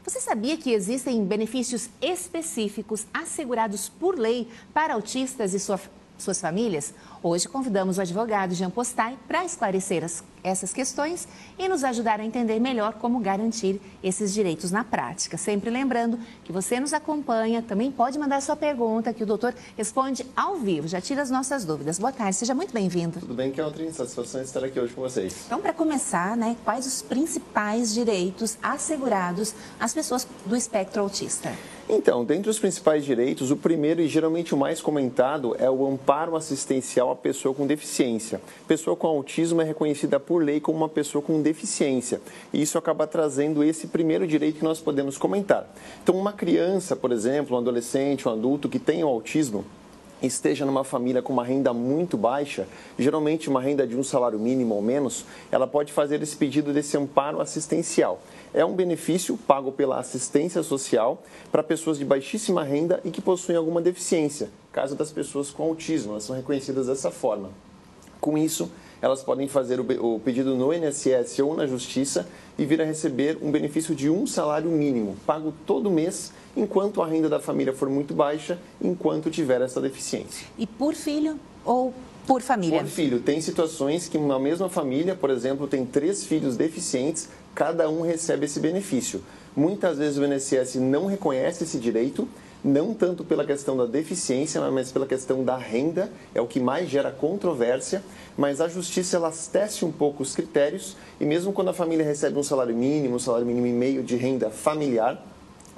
Você sabia que existem benefícios específicos assegurados por lei para autistas e suas famílias? Hoje convidamos o advogado Jean Postai para esclarecer essas questões e nos ajudar a entender melhor como garantir esses direitos na prática. Sempre lembrando que você nos acompanha, também pode mandar sua pergunta que o doutor responde ao vivo, já tira as nossas dúvidas. Boa tarde, seja muito bem-vindo. Tudo bem, Keltrin? Satisfação de estar aqui hoje com vocês. Então, para começar, quais os principais direitos assegurados às pessoas do espectro autista? Então, dentre os principais direitos, o primeiro e geralmente o mais comentado é o amparo assistencial à pessoa com deficiência. Pessoa com autismo é reconhecida por lei como uma pessoa com deficiência e isso acaba trazendo esse primeiro direito que nós podemos comentar. Então, uma criança, por exemplo, um adolescente, um adulto que tem o autismo, esteja numa família com uma renda muito baixa, geralmente uma renda de um salário mínimo ou menos, ela pode fazer esse pedido desse amparo assistencial. É um benefício pago pela assistência social para pessoas de baixíssima renda e que possuem alguma deficiência, caso das pessoas com autismo, elas são reconhecidas dessa forma. Com isso, elas podem fazer o pedido no INSS ou na Justiça e vir a receber um benefício de um salário mínimo, pago todo mês, enquanto a renda da família for muito baixa, enquanto tiver essa deficiência. E por filho ou por família? Por filho. Tem situações que uma mesma família, por exemplo, tem 3 filhos deficientes, cada um recebe esse benefício. Muitas vezes o INSS não reconhece esse direito, não tanto pela questão da deficiência, mas pela questão da renda, é o que mais gera controvérsia, mas a Justiça ela tece um pouco os critérios e mesmo quando a família recebe um salário mínimo e meio de renda familiar,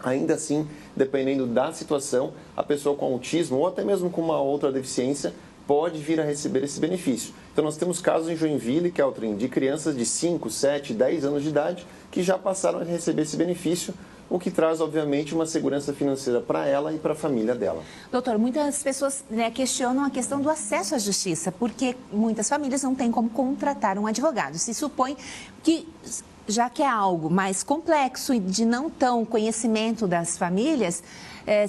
ainda assim, dependendo da situação, a pessoa com autismo ou até mesmo com uma outra deficiência pode vir a receber esse benefício. Então, nós temos casos em Joinville, Keltrin, de crianças de 5, 7, 10 anos de idade que já passaram a receber esse benefício, o que traz, obviamente, uma segurança financeira para ela e para a família dela. Doutor, muitas pessoas questionam a questão do acesso à justiça, porque muitas famílias não têm como contratar um advogado. Se supõe que, já que é algo mais complexo e de não tão conhecimento das famílias,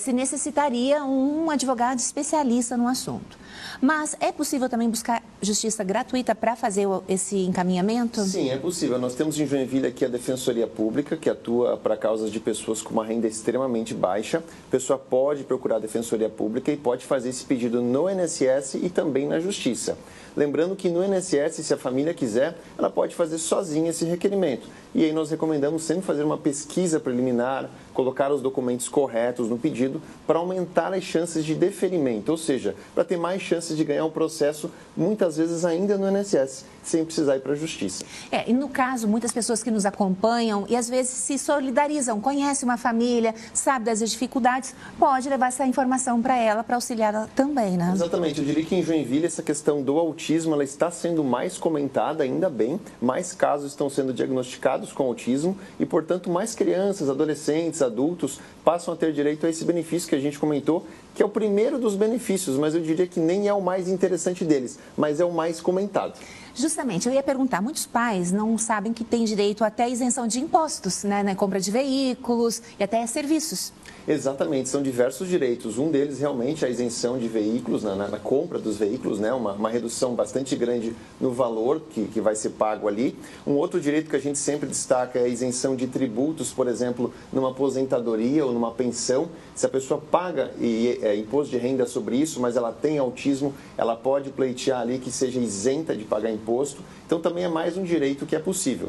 se necessitaria um advogado especialista no assunto. Mas é possível também buscar justiça gratuita para fazer esse encaminhamento? Sim, é possível. Nós temos em Joinville aqui a Defensoria Pública, que atua para causas de pessoas com uma renda extremamente baixa. A pessoa pode procurar a Defensoria Pública e pode fazer esse pedido no INSS e também na Justiça. Lembrando que no INSS, se a família quiser, ela pode fazer sozinha esse requerimento. E aí nós recomendamos sempre fazer uma pesquisa preliminar, colocar os documentos corretos no pedido para aumentar as chances de deferimento, ou seja, para ter mais chances de ganhar um processo, muitas vezes ainda no INSS, sem precisar ir para a Justiça. E no caso, muitas pessoas que nos acompanham e às vezes se solidarizam, conhecem uma família, sabe das dificuldades, pode levar essa informação para ela, para auxiliá-la também, né? Exatamente, eu diria que em Joinville essa questão do autismo ela está sendo mais comentada, ainda bem, mais casos estão sendo diagnosticados com autismo e, portanto, mais crianças, adolescentes, adultos passam a ter direito a esse benefício que a gente comentou, que é o primeiro dos benefícios, mas eu diria que nem é o mais interessante deles, mas é o mais comentado. Justamente, eu ia perguntar, muitos pais não sabem que têm direito até a isenção de impostos, né, na compra de veículos e até serviços. Exatamente, são diversos direitos. Um deles realmente é a isenção de veículos, na compra dos veículos, né? Uma redução bastante grande no valor que vai ser pago ali. Um outro direito que a gente sempre destaca é a isenção de tributos, por exemplo, numa aposentadoria ou numa pensão. Se a pessoa paga imposto de renda sobre isso, mas ela tem autismo, ela pode pleitear ali que seja isenta de pagar imposto. Então também é mais um direito que é possível.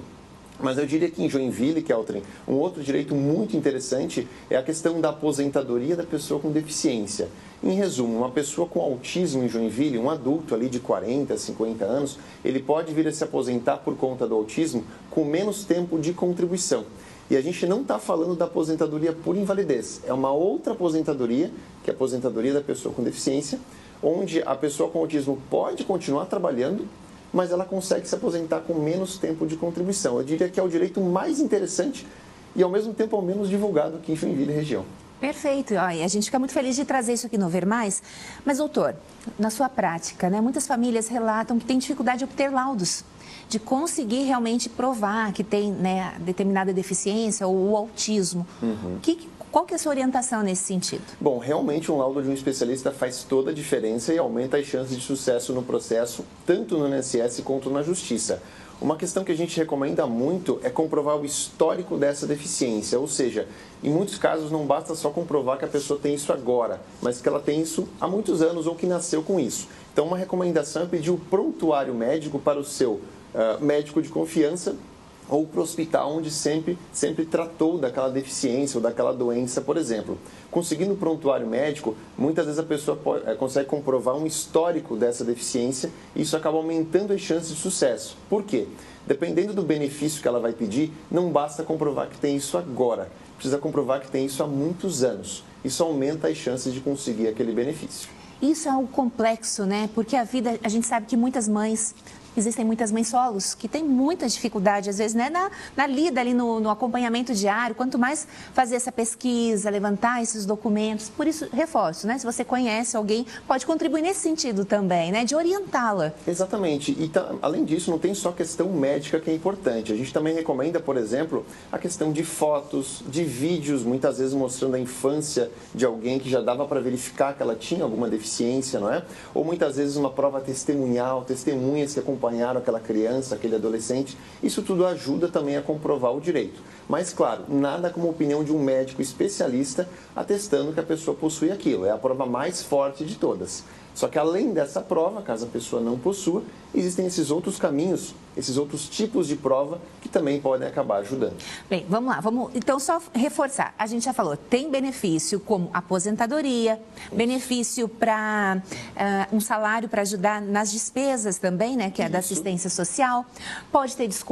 Mas eu diria que em Joinville, Keltrin, um outro direito muito interessante é a questão da aposentadoria da pessoa com deficiência. Em resumo, uma pessoa com autismo em Joinville, um adulto ali de 40, 50 anos, ele pode vir a se aposentar por conta do autismo com menos tempo de contribuição. E a gente não está falando da aposentadoria por invalidez, é uma outra aposentadoria, que é a aposentadoria da pessoa com deficiência, onde a pessoa com autismo pode continuar trabalhando, mas ela consegue se aposentar com menos tempo de contribuição. Eu diria que é o direito mais interessante e, ao mesmo tempo, ao menos divulgado aqui em Joinville região. Perfeito. E a gente fica muito feliz de trazer isso aqui no Ver Mais. Mas, doutor, na sua prática, muitas famílias relatam que têm dificuldade de obter laudos, de conseguir realmente provar que tem determinada deficiência ou o autismo. Qual que é a sua orientação nesse sentido? Bom, realmente um laudo de um especialista faz toda a diferença e aumenta as chances de sucesso no processo, tanto no INSS quanto na Justiça. Uma questão que a gente recomenda muito é comprovar o histórico dessa deficiência, ou seja, em muitos casos não basta só comprovar que a pessoa tem isso agora, mas que ela tem isso há muitos anos ou que nasceu com isso. Então, uma recomendação é pedir o prontuário médico para o seu médico de confiança ou para o hospital onde sempre tratou daquela deficiência ou daquela doença, por exemplo. Conseguindo o prontuário médico, muitas vezes a pessoa consegue comprovar um histórico dessa deficiência e isso acaba aumentando as chances de sucesso. Por quê? Dependendo do benefício que ela vai pedir, não basta comprovar que tem isso agora, precisa comprovar que tem isso há muitos anos. Isso aumenta as chances de conseguir aquele benefício. Isso é algo complexo, né? Porque a gente sabe que existem muitas mães solos que têm muita dificuldade, às vezes, né, na lida ali no acompanhamento diário, quanto mais fazer essa pesquisa, levantar esses documentos. Por isso, reforço, né? Se você conhece alguém, pode contribuir nesse sentido também, né? De orientá-la. Exatamente. E além disso, não tem só questão médica que é importante. A gente também recomenda, por exemplo, a questão de fotos, de vídeos, muitas vezes mostrando a infância de alguém que já dava para verificar que ela tinha alguma deficiência, não é? Ou muitas vezes uma prova testemunhal, testemunhas que acompanharam aquela criança, aquele adolescente. Isso tudo ajuda também a comprovar o direito. Mas, claro, nada como a opinião de um médico especialista atestando que a pessoa possui aquilo. É a prova mais forte de todas. Só que além dessa prova, caso a pessoa não possua, existem esses outros caminhos, esses outros tipos de prova que também podem acabar ajudando. Bem, vamos lá. Então, só reforçar. A gente já falou, tem benefício como aposentadoria, benefício para um salário para ajudar nas despesas também, né, que é da assistência social. Pode ter desconto